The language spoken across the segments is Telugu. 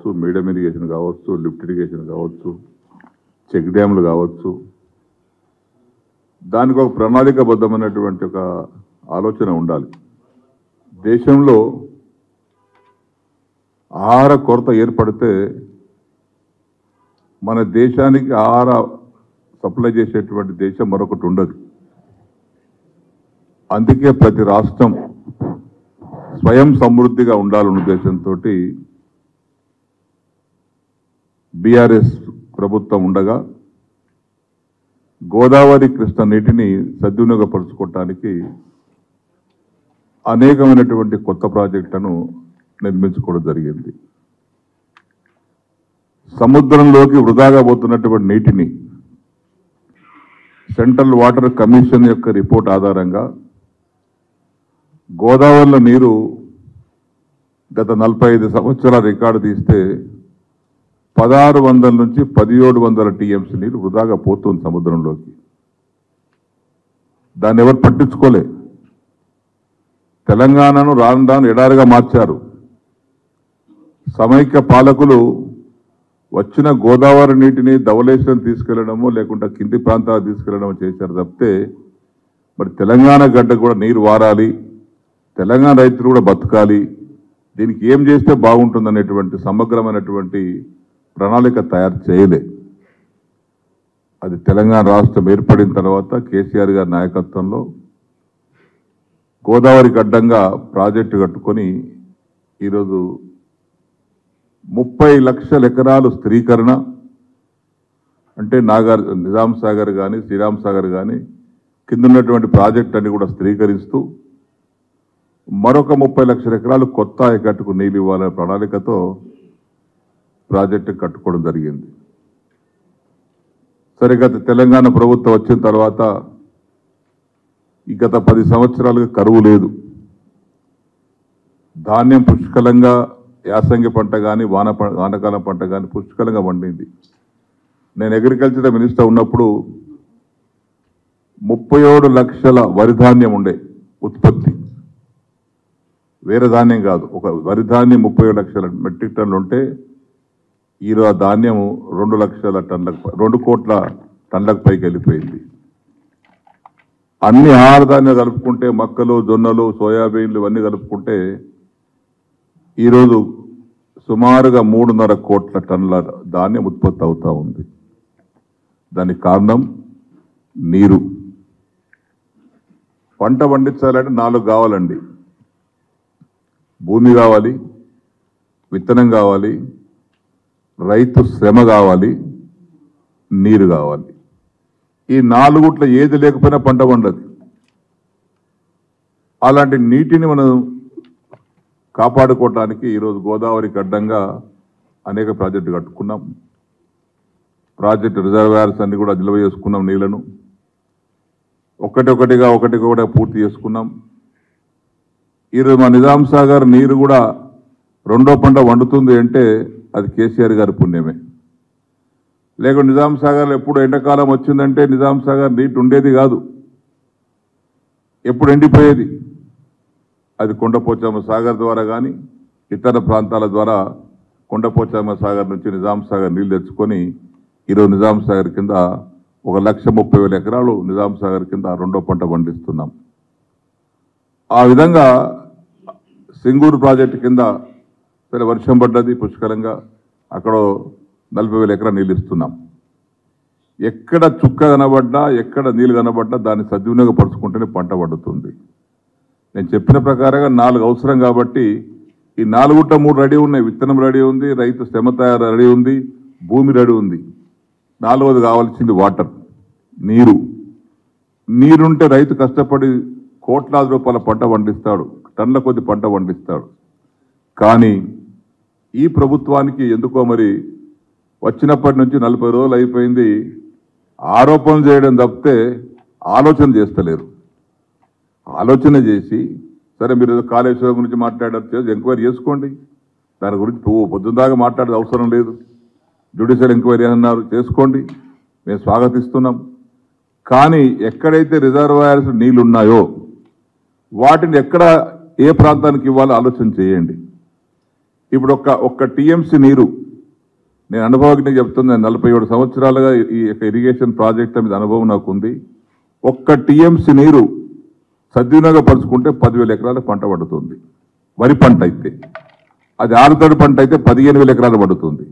కావచ్చు, మీడియం ఇరిగేషన్ కావచ్చు, లిఫ్ట్ ఇరిగేషన్ కావచ్చు, చెక్ డ్యాములు కావచ్చు, దానికి ఒక ప్రణాళికాబద్ధమైనటువంటి ఒక ఆలోచన ఉండాలి. దేశంలో ఆహార కొరత ఏర్పడితే మన దేశానికి ఆహార సప్లై చేసేటువంటి దేశం మరొకటి ఉండదు. అందుకే ప్రతి రాష్ట్రం స్వయం సమృద్ధిగా ఉండాలన్న ఉద్దేశంతో బీఆర్ఎస్ ప్రభుత్వం ఉండగా గోదావరి కృష్ణ నీటిని సద్వినియోగపరచుకోవటానికి అనేకమైనటువంటి కొత్త ప్రాజెక్టులను నిర్మించుకోవడం జరిగింది. సముద్రంలోకి వృధాగా పోతున్నటువంటి నీటిని సెంట్రల్ వాటర్ కమిషన్ యొక్క రిపోర్ట్ ఆధారంగా గోదావరిలో నీరు గత 45 సంవత్సరాల రికార్డు తీస్తే 1600 నుంచి 1700 టీఎంసీ నీరు వృధాగా పోతుంది సముద్రంలోకి. దాన్ని ఎవరు పట్టించుకోలే. తెలంగాణను రాను రాను ఎడారిగా మార్చారు. సమైక్య పాలకులు వచ్చిన గోదావరి నీటిని ధవళేశ్వరం తీసుకెళ్లడమో లేకుంటే కింది ప్రాంతాలకు తీసుకెళ్లడమో చేశారు తప్పితే మరి తెలంగాణ గడ్డ కూడా నీరు వారాలి, తెలంగాణ రైతులు కూడా బతకాలి, దీనికి ఏం చేస్తే బాగుంటుందనేటువంటి సమగ్రమైనటువంటి ప్రణాళిక తయారు చేయలే. అది తెలంగాణ రాష్ట్రం ఏర్పడిన తర్వాత కేసీఆర్ గారి నాయకత్వంలో గోదావరికి అడ్డంగా ప్రాజెక్టు కట్టుకొని ఈరోజు 30 లక్షల ఎకరాలు స్థిరీకరణ అంటే నిజాం సాగర్ కానీ శ్రీరామ్ సాగర్ కానీ కింద ఉన్నటువంటి ప్రాజెక్ట్ అన్ని కూడా స్థిరీకరిస్తూ మరొక 30 లక్షల ఎకరాలు కొత్త ఆయకట్టుకు నీళ్ళు ఇవ్వాలనే ప్రణాళికతో ప్రాజెక్టు కట్టుకోవడం జరిగింది. సరే, గత తెలంగాణ ప్రభుత్వం వచ్చిన తర్వాత ఈ గత 10 సంవత్సరాలుగా కరువు లేదు. ధాన్యం పుష్కలంగా యాసంగి పంట కానీ వానకాలం పంట కానీ పుష్కలంగా పండింది. నేను అగ్రికల్చర్ మినిస్టర్ ఉన్నప్పుడు 37 లక్షల వరి ధాన్యం ఉండే ఉత్పత్తి, వేరే ధాన్యం కాదు. ఒక వరి ధాన్యం 37 లక్షల మెట్రిక్ టన్నులు ఉంటే ఈరోజు ఆ ధాన్యము 2 లక్షల టన్నులకు 2 కోట్ల టన్నులకు పైకి వెళ్ళిపోయింది. అన్ని ఆహార ధాన్యాలు కలుపుకుంటే మక్కలు, జొన్నలు, సోయాబీన్లు ఇవన్నీ కలుపుకుంటే ఈరోజు సుమారుగా 3.5 కోట్ల టన్నుల ధాన్యం ఉత్పత్తి అవుతూ ఉంది. దానికి కారణం నీరు. పంట పండించాలంటే 4 కావాలండి. భూమి కావాలి, విత్తనం కావాలి, రైతు శ్రమ కావాలి, నీరు కావాలి. ఈ 4 ఏది లేకపోయినా పంట పండదు. అలాంటి నీటిని మనం కాపాడుకోవడానికి ఈరోజు గోదావరికి అడ్డంగా అనేక ప్రాజెక్టులు కట్టుకున్నాం. ప్రాజెక్టు రిజర్వాయర్స్ అన్ని కూడా నిల్వ చేసుకున్నాం. నీళ్లను ఒకటి పూర్తి చేసుకున్నాం. ఈరోజు మా నిజాం సాగర్ నీరు కూడా 2వ పంట వండుతుంది అంటే అది కేసీఆర్ గారి పుణ్యమే. లేకుంటే నిజాం సాగర్లో ఎప్పుడు ఎండాకాలం వచ్చిందంటే నిజాం సాగర్ నీటి ఉండేది కాదు, ఎప్పుడు ఎండిపోయేది. అది కొండపోచమ్మ సాగర్ ద్వారా కానీ ఇతర ప్రాంతాల ద్వారా కొండపోచమ్మ సాగర్ నుంచి నిజాం సాగర్ నీళ్ళు తెచ్చుకొని ఈరోజు నిజాం సాగర్ కింద 1,30,000 ఎకరాలు నిజాం సాగర్ కింద 2వ పంట పండిస్తున్నాం. ఆ విధంగా సింగూరు ప్రాజెక్టు కింద సరే వర్షం పడ్డది పుష్కలంగా, అక్కడ 40,000 ఎకరాలు నీళ్ళు ఇస్తున్నాం. ఎక్కడ చుక్క కనబడ్డా, ఎక్కడ నీళ్ళు కనబడ్డా దాన్ని సద్వినియోగపరుచుకుంటేనే పంట పండుతుంది. నేను చెప్పిన ప్రకారంగా 4 అవసరం కాబట్టి ఈ 4 రెడీ ఉన్నాయి. విత్తనం రెడీ ఉంది, రైతు శ్రమ తయారు రెడీ ఉంది, భూమి రెడీ ఉంది. 4వది కావాల్సింది వాటర్, నీరు. నీరుంటే రైతు కష్టపడి కోట్లాది రూపాయల పంట పండిస్తాడు, టన్నుల కొద్ది పంట పండిస్తాడు. కానీ ఈ ప్రభుత్వానికి ఎందుకో మరి వచ్చినప్పటి నుంచి 40 రోజులు అయిపోయింది, ఆరోపణలు చేయడం తప్పితే ఆలోచన చేస్తలేరు. ఆలోచన చేసి సరే మీరు కాళేశ్వరం గురించి మాట్లాడారు, ఎంక్వైరీ చేసుకోండి. దాని గురించి పొద్దున్న దాకా మాట్లాడే అవసరం లేదు. జ్యుడిషియల్ ఎంక్వైరీ అన్నారు, చేసుకోండి, మేము స్వాగతిస్తున్నాం. కానీ ఎక్కడైతే రిజర్వాయర్స్ నీళ్లు ఉన్నాయో వాటిని ఎక్కడ ఏ ప్రాంతానికి ఇవ్వాలో ఆలోచన చేయండి. ఇప్పుడు ఒక్క టీఎంసీ నీరు, నేను అనుభవాన్ని చెప్తున్నా, 47 సంవత్సరాలుగా ఈ ఇరిగేషన్ ప్రాజెక్టుల మీద అనుభవం నాకు ఉంది. ఒక్క టీఎంసీ నీరు సద్వినియోగపరుచుకుంటే 10,000 ఎకరాల పంట పడుతుంది. వరి పంట అయితే, అది ఆరుతడి పంట అయితే 15,000 ఎకరాలు పడుతుంది.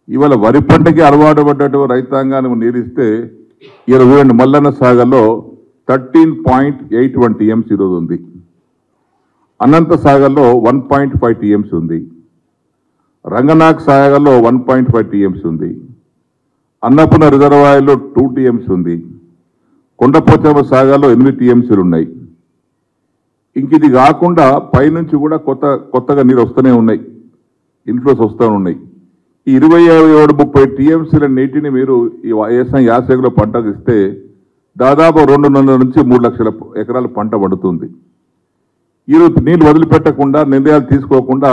ఇవాళ వరి పంటకి అలవాటు పడ్డట్టు రైతాంగాన్ని నీరిస్తే ఈరోజు మల్లన్న సాగర్లో 13.81 టీఎంసీ ఈరోజు ఉంది. అనంత సాగర్లో 1.5 టీఎంసీ ఉంది. రంగనాథ్ సాగర్లో 1.5 టీఎంసీ ఉంది. అన్నపూర్ణ రిజర్వాయర్లో 2 టీఎంసీ ఉంది. కొండపోచమ్మ సాగర్లో 8 టీఎంసీలు ఉన్నాయి. ఇంక ఇది కాకుండా పైనుంచి కూడా కొత్తగా నీరు వస్తూనే ఉన్నాయి, ఇన్ఫ్లోస్ వస్తూ ఉన్నాయి. ఈ 27-30 టీఎంసీల నీటిని మీరు ఈ యాసంగిలో పంటకు ఇస్తే దాదాపు 2.5 నుంచి 3 లక్షల ఎకరాల పంట పడుతుంది. ఈరోజు నీళ్ళు వదిలిపెట్టకుండా, నిర్ణయాలు తీసుకోకుండా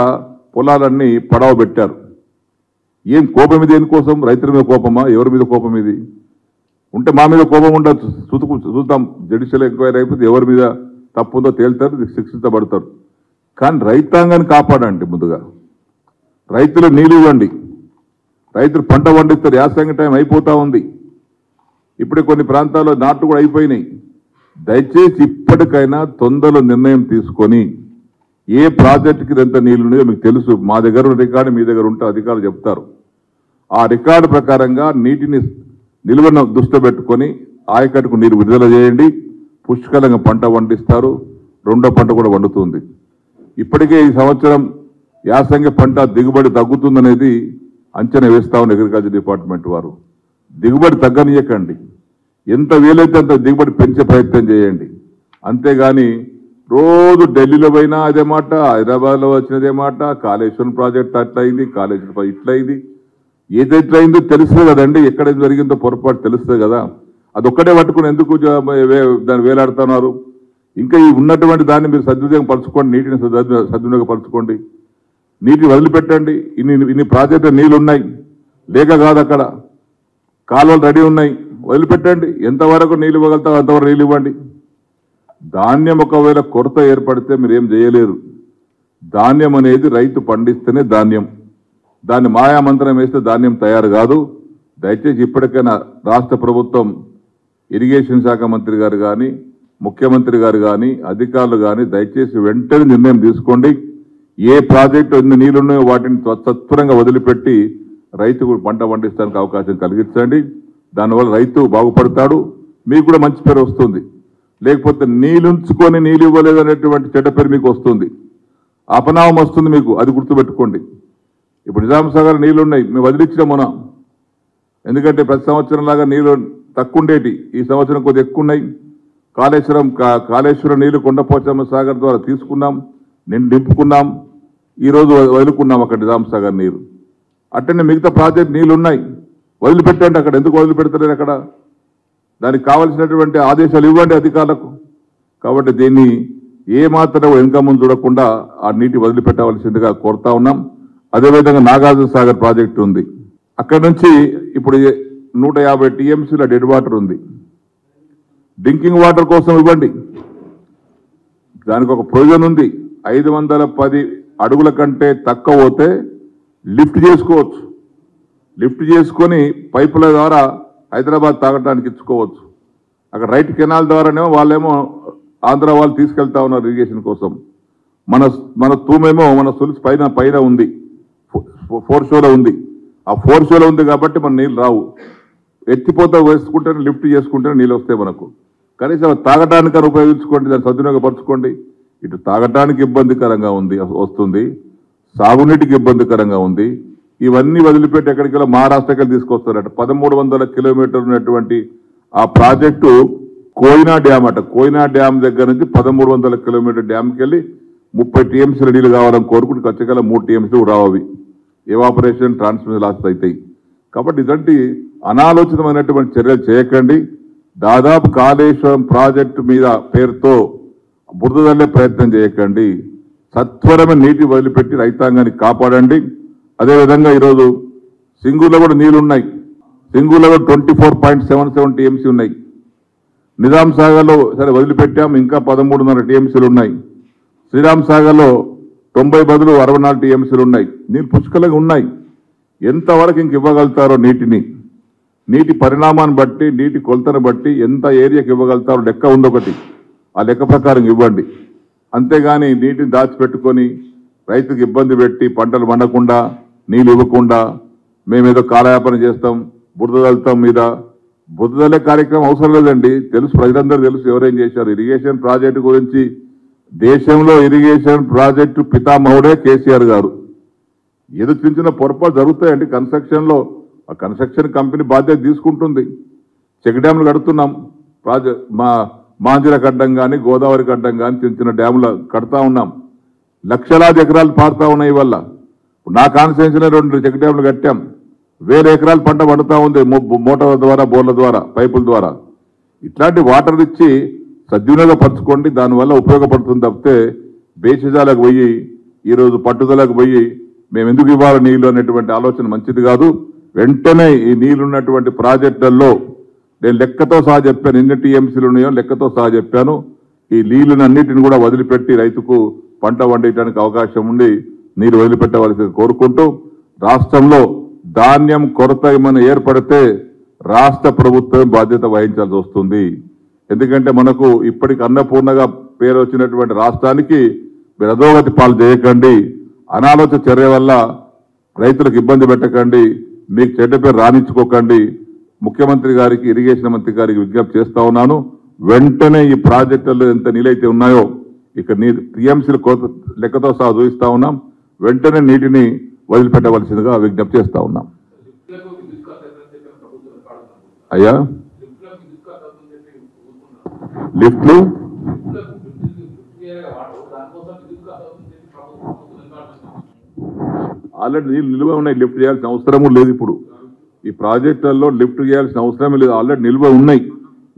పొలాలన్నీ పడవ పెట్టారు. ఏం కోపం ఇది? దేనికోసం? రైతుల మీద కోపమా? ఎవరి మీద కోపం ఇది? ఉంటే మా మీద కోపం ఉండదు, చూద్దాం, జుడిషియల్ ఎంక్వైరీ అయిపోతే ఎవరి మీద తప్పుందో తేల్తారు, శిక్షించబడతారు. కానీ రైతాంగాన్ని కాపాడండి. ముందుగా రైతులు నీళ్ళు ఇవ్వండి, రైతులు పంట పండిస్తారు. యాసంగి టైం అయిపోతూ ఉంది, ఇప్పుడే కొన్ని ప్రాంతాల్లో నాట్లు కూడా అయిపోయినాయి. దయచేసి ఇప్పటికైనా తొందరలో నిర్ణయం తీసుకొని ఏ ప్రాజెక్టుకి ఎంత నీళ్ళు ఉన్నాయో మీకు తెలుసు. మా దగ్గర రికార్డు మీ దగ్గర ఉంటే అధికారులు చెప్తారు. ఆ రికార్డు ప్రకారంగా నీటిని నిల్వను దృష్టి పెట్టుకొని ఆయకట్టుకు నీరు విడుదల చేయండి. పుష్కలంగా పంట పండిస్తారు. రెండో పంట కూడా వండుతుంది. ఇప్పటికే ఈ సంవత్సరం యాసంగి పంట దిగుబడి తగ్గుతుందనేది అంచనా వేస్తా ఉన్న అగ్రికల్చర్ డిపార్ట్మెంట్ వారు. దిగుబడి తగ్గనీయకండి, ఎంత వీలైతే అంత దిగుబడి పెంచే ప్రయత్నం చేయండి. అంతేగాని రోజు ఢిల్లీలో పోయినా అదే మాట, హైదరాబాద్లో వచ్చినదే మాట, కాళేశ్వరం ప్రాజెక్ట్ అట్లా అయింది, కాళేశ్వరం ఇట్లా అయింది. ఏదైతే అయిందో తెలుస్తుంది కదండి, ఎక్కడ జరిగిందో పొరపాటు తెలుస్తుంది కదా. అదొక్కటే పట్టుకుని ఎందుకు దాన్ని వేలాడుతున్నారు? ఇంకా ఈ ఉన్నటువంటి దాన్ని మీరు సద్వినియోగం పరచుకోండి, నీటిని సద్వినియోగపరచుకోండి, నీటిని వదిలిపెట్టండి. ఇన్ని ప్రాజెక్టులు నీళ్ళు ఉన్నాయి, లేక కాదు, అక్కడ కాలువలు రెడీ ఉన్నాయి, వదిలిపెట్టండి. ఎంతవరకు నీళ్ళు ఇవ్వగలుగుతారో అంతవరకు నీళ్ళు ఇవ్వండి. ధాన్యం ఒకవేళ కొరత ఏర్పడితే మీరు ఏం చేయలేరు. ధాన్యం అనేది రైతు పండిస్తేనే ధాన్యం, దాన్ని మాయామంత్రం వేస్తే ధాన్యం తయారు కాదు. దయచేసి ఇప్పటికైనా రాష్ట్ర ప్రభుత్వం, ఇరిగేషన్ శాఖ మంత్రి గారు కానీ, ముఖ్యమంత్రి గారు కానీ, అధికారులు కానీ దయచేసి వెంటనే నిర్ణయం తీసుకోండి. ఏ ప్రాజెక్టు ఎన్ని నీళ్లున్నాయో వాటిని సత్వరంగా వదిలిపెట్టి రైతుకు పంట పండించడానికి అవకాశం కలిగించండి. దానివల్ల రైతు బాగుపడతాడు, మీకు కూడా మంచి పేరు వస్తుంది. లేకపోతే నీళ్ళుంచుకొని నీళ్ళు ఇవ్వలేదనేటువంటి చెడ్డ పేరు మీకు వస్తుంది, అపనామం వస్తుంది మీకు. అది గుర్తుపెట్టుకోండి. ఇప్పుడు నిజాం సాగర్ నీళ్లున్నాయి, మేము వదిలించిన మొన్న. ఎందుకంటే ప్రతి సంవత్సరం లాగా నీళ్ళు తక్కువ ఉండేటి, ఈ సంవత్సరం కొద్దిగా ఎక్కువ ఉన్నాయి. కాళేశ్వరం నీళ్లు కొండపోచమ్మ సాగర్ ద్వారా తీసుకున్నాం, నింపుకున్నాం. ఈరోజు వదులుకున్నాం అక్కడ నిజాం సాగర్ నీరు. అట్టనే మిగతా ప్రాజెక్ట్ నీళ్ళు ఉన్నాయి, వదిలిపెట్టండి. అక్కడ ఎందుకు వదిలిపెడతలేరు? అక్కడ దానికి కావాల్సినటువంటి ఆదేశాలు ఇవ్వండి అధికారులకు. కాబట్టి దీన్ని ఏమాత్రం వెనుక ముందు చూడకుండా ఆ నీటి వదిలిపెట్టవలసిందిగా కోరుతా ఉన్నాం. అదేవిధంగా నాగార్జున సాగర్ ప్రాజెక్టు ఉంది, అక్కడి నుంచి ఇప్పుడు 150 టీఎంసీల డెడ్ వాటర్ ఉంది. డ్రింకింగ్ వాటర్ కోసం ఇవ్వండి. దానికి ఒక ప్రొవిజన్ ఉంది, 510 అడుగుల కంటే తక్కువ పోతే లిఫ్ట్ చేసుకోవచ్చు. లిఫ్ట్ చేసుకొని పైపుల ద్వారా హైదరాబాద్ తాగడానికి ఇచ్చుకోవచ్చు. అక్కడ రైట్ కెనాల్ ద్వారానేమో వాళ్ళేమో ఆంధ్ర వాళ్ళు తీసుకెళ్తా ఉన్నారు ఇరిగేషన్ కోసం. మన తూమేమో మన సులుసు పైన ఉంది, 4 షోలో ఉంది. ఆ 4 షోలో ఉంది కాబట్టి మన నీళ్ళు రావు. ఎత్తిపోతా వేసుకుంటేనే, లిఫ్ట్ చేసుకుంటేనే నీళ్ళు వస్తాయి మనకు. కనీసం తాగటానికని ఉపయోగించుకోండి, దాన్ని సద్వినియోగపరచుకోండి. ఇటు తాగటానికి ఇబ్బందికరంగా వస్తుంది, సాగునీటికి ఇబ్బందికరంగా ఉంది. ఇవన్నీ వదిలిపెట్టి ఎక్కడికి వెళ్ళి మహారాష్ట్రకి తీసుకొస్తారట. 1300 కిలోమీటర్లు ఉన్నటువంటి ఆ ప్రాజెక్టు కోయినా డ్యామ్ అట. కోయినా డ్యామ్ దగ్గర నుంచి 1300 కిలోమీటర్ డ్యామ్కి వెళ్ళి 30 టీఎంసీల నీళ్ళు కావాలని కోరుకుంటే ఖచ్చితంగా 3 టీఎంసీలు రావవి. ఎవాపరేషన్, ట్రాన్స్మిషన్ లాస్ అవుతాయి. కాబట్టి ఇలాంటి అనాలోచితమైనటువంటి చర్యలు చేయకండి. దాదాపు కాళేశ్వరం ప్రాజెక్టు మీద పేరుతో బురదల్లే ప్రయత్నం చేయకండి. సత్వరమైన నీటి వదిలిపెట్టి రైతాంగాన్ని కాపాడండి. అదేవిధంగా ఈరోజు సింగూరులో కూడా నీళ్లున్నాయి. సింగూరులో 24.77 టీఎంసీ ఉన్నాయి. నిజాం సాగర్లో సరే వదిలిపెట్టాం, ఇంకా 13.5 టీఎంసీలు ఉన్నాయి. శ్రీరామ్ సాగర్లో 90 బదులు 64 టీఎంసీలు ఉన్నాయి. నీళ్ళు పుష్కలంగా ఉన్నాయి. ఎంతవరకు ఇంక ఇవ్వగలుగుతారో నీటి పరిణామాన్ని బట్టి, నీటి కొలతను బట్టి ఎంత ఏరియాకి ఇవ్వగలుగుతారో లెక్క ఉంది ఒకటి. ఆ లెక్క ప్రకారం ఇవ్వండి. అంతేగాని నీటిని దాచిపెట్టుకొని రైతుకి ఇబ్బంది పెట్టి పంటలు పండకుండా నీళ్ళు ఇవ్వకుండా మేమేదో కాలయాపన చేస్తాం, బురద చల్లుతాం మీద. బురద చల్లే కార్యక్రమం అవసరం లేదండి. తెలుసు, ప్రజలందరూ తెలుసు ఎవరేం చేశారు. ఇరిగేషన్ ప్రాజెక్టు గురించి దేశంలో ఇరిగేషన్ ప్రాజెక్టు పితామహుడే కేసీఆర్ గారు. ఏదో చిన్న చిన్న పొరపాటు జరుగుతాయండి కన్స్ట్రక్షన్లో. ఆ కన్స్ట్రక్షన్ కంపెనీ బాధ్యత తీసుకుంటుంది. చెక్ డ్యాములు కడుతున్నాం. మాంజిర కడ్డం కానీ, గోదావరి కడ్డం కానీ చిన్న చిన్న డ్యాములు కడతా ఉన్నాం. లక్షలాది ఎకరాలు పారుతా ఉన్నాయి వల్ల. నా కాన్స్టిట్యున్సీలో 2 చెక్ డ్యాములు కట్టాం. 1000 ఎకరాలు పంట పడుతూ ఉంది మోటార్ల ద్వారా, బోర్ల ద్వారా, పైపుల ద్వారా. ఇట్లాంటి వాటర్ ఇచ్చి సద్వినియోగపరచుకోండి. దానివల్ల ఉపయోగపడుతుంది తప్పితే బేసిజాలకు పోయి ఈరోజు పట్టుదలకు పోయి మేము ఎందుకు ఇవ్వాలి నీళ్లు అనేటువంటి ఆలోచన మంచిది కాదు. వెంటనే ఈ నీళ్లున్నటువంటి ప్రాజెక్టులలో నేను లెక్కతో సహా చెప్పాను. ఎన్ని టీఎంసీలు ఉన్నాయో లెక్కతో సహా చెప్పాను. ఈ నీళ్లన్నిటిని కూడా వదిలిపెట్టి రైతుకు పంట పండించడానికి అవకాశం ఉండి నీరు వదిలిపెట్టవలసి కోరుకుంటూ, రాష్ట్రంలో ధాన్యం కొరత ఏమైనా ఏర్పడితే రాష్ట్ర ప్రభుత్వం బాధ్యత వహించాల్సి వస్తుంది. ఎందుకంటే మనకు ఇప్పటికి అన్నపూర్ణగా పేరు వచ్చినటువంటి రాష్ట్రానికి మీరు అధోగతి పాలు చేయకండి. అనాలోచన చర్య వల్ల రైతులకు ఇబ్బంది పెట్టకండి. మీకు చెడ్డ పేరు రాణించుకోకండి. ముఖ్యమంత్రి గారికి, ఇరిగేషన్ మంత్రి గారికి విజ్ఞప్తి చేస్తా ఉన్నాను. వెంటనే ఈ ప్రాజెక్టుల్లో ఎంత నీళ్ళైతే ఉన్నాయో ఇక్కడ టీఎంసీల లెక్కతో సహా చూపిస్తా ఉన్నాం. వెంటనే నీటిని వదిలిపెట్టవలసిందిగా విజ్ఞప్తి చేస్తా ఉన్నాం. అయ్యా లిఫ్ట్లు ఆల్రెడీ నీళ్ళు నిల్వ ఉన్నాయి. లిఫ్ట్ చేయాల్సిన అవసరము లేదు. ఇప్పుడు ఈ ప్రాజెక్టులలో లిఫ్ట్ చేయాల్సిన అవసరమే లేదు. ఆల్రెడీ నిల్వ ఉన్నాయి.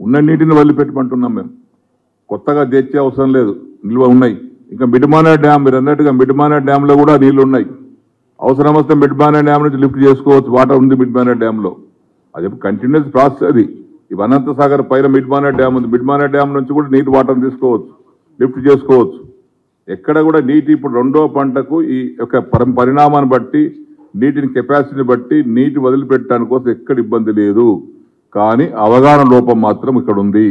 ఉన్న నీటిని వదిలిపెట్టమంటున్నాం మేము. కొత్తగా తెచ్చే అవసరం లేదు. నిల్వ ఉన్నాయి. ఇంకా మిడ్మానే డ్యామ్, మీరు అన్నట్టుగా మిడ్మానే డ్యాంలో కూడా నీళ్లు ఉన్నాయి. అవసరం వస్తే మిడ్మానే డ్యామ్ నుంచి లిఫ్ట్ చేసుకోవచ్చు. వాటర్ ఉంది మిడ్మానే డ్యాంలో. అది కంటిన్యూస్ ప్రాసెస్. అది ఈ అనంత సాగర్ పైన మిడ్మానే డ్యామ్ ఉంది. మిడ్మానే డ్యామ్ నుంచి కూడా నీటి వాటర్ తీసుకోవచ్చు, లిఫ్ట్ చేసుకోవచ్చు. ఎక్కడ కూడా నీటి ఇప్పుడు 2వ పంటకు ఈ యొక్క పరిణామాన్ని బట్టి, నీటిని కెపాసిటీని బట్టి నీటి వదిలిపెట్టడానికి కోసం ఎక్కడ ఇబ్బంది లేదు. కానీ అవగాహన లోపం మాత్రం ఇక్కడ ఉంది.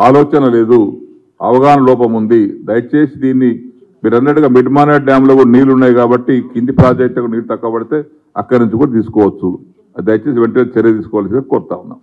ఆలోచన లేదు, అవగాహన లోపం ఉంది. దయచేసి దీన్ని మీరు అన్నట్టుగా మిడ్మానే డ్యాంలో కూడా నీళ్లు ఉన్నాయి కాబట్టి కింది ప్రాజెక్టుకు నీరు తక్కువ పడితే అక్కడి నుంచి కూడా తీసుకోవచ్చు. దయచేసి వెంటనే చర్య తీసుకోవాల్సిందిగా కోరుతా ఉన్నాం.